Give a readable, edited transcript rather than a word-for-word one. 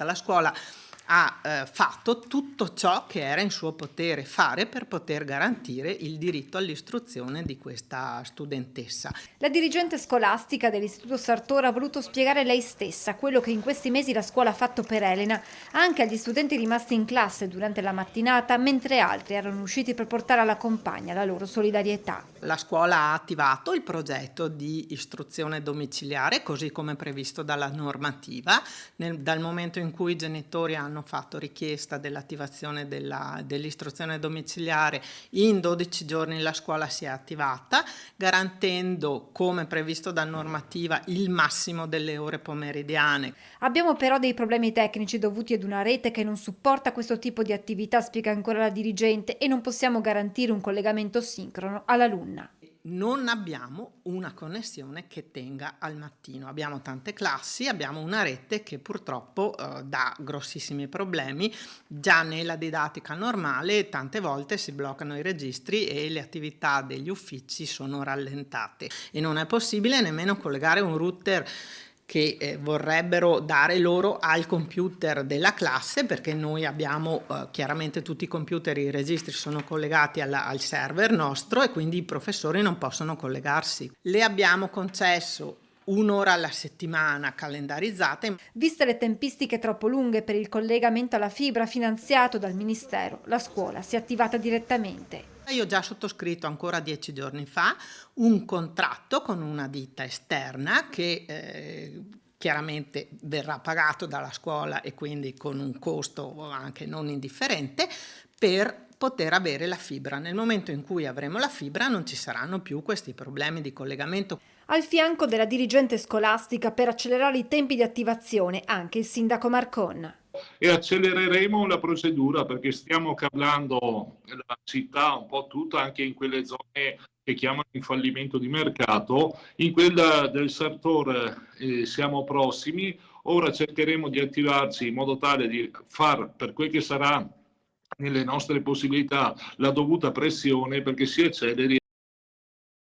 La scuola ha fatto tutto ciò che era in suo potere fare per poter garantire il diritto all'istruzione di questa studentessa. La dirigente scolastica dell'Istituto Sartor ha voluto spiegare lei stessa quello che in questi mesi la scuola ha fatto per Elena, anche agli studenti rimasti in classe durante la mattinata, mentre altri erano usciti per portare alla compagna la loro solidarietà. La scuola ha attivato il progetto di istruzione domiciliare, così come previsto dalla normativa. Dal momento in cui i genitori hanno fatto richiesta dell'attivazione dell'istruzione domiciliare, in 12 giorni la scuola si è attivata, garantendo, come previsto da normativa, il massimo delle ore pomeridiane. Abbiamo però dei problemi tecnici dovuti ad una rete che non supporta questo tipo di attività, spiega ancora la dirigente, e non possiamo garantire un collegamento sincrono all'alunna. Non abbiamo una connessione che tenga al mattino. Abbiamo tante classi, abbiamo una rete che purtroppo dà grossissimi problemi. Già nella didattica normale tante volte si bloccano i registri e le attività degli uffici sono rallentate e non è possibile nemmeno collegare un router che vorrebbero dare loro al computer della classe, perché noi abbiamo chiaramente tutti i computer, i registri sono collegati al server nostro e quindi i professori non possono collegarsi. Le abbiamo concesso un'ora alla settimana calendarizzata. Viste le tempistiche troppo lunghe per il collegamento alla fibra finanziato dal Ministero, la scuola si è attivata direttamente. Io ho già sottoscritto ancora 10 giorni fa un contratto con una ditta esterna che chiaramente verrà pagato dalla scuola e quindi con un costo anche non indifferente per poter avere la fibra. Nel momento in cui avremo la fibra non ci saranno più questi problemi di collegamento. Al fianco della dirigente scolastica per accelerare i tempi di attivazione anche il sindaco Marcon. E accelereremo la procedura perché stiamo cablando la città un po' tutta, anche in quelle zone che chiamano il fallimento di mercato. In quella del Sartor siamo prossimi, ora cercheremo di attivarci in modo tale di far, per quel che sarà nelle nostre possibilità, la dovuta pressione perché si acceleri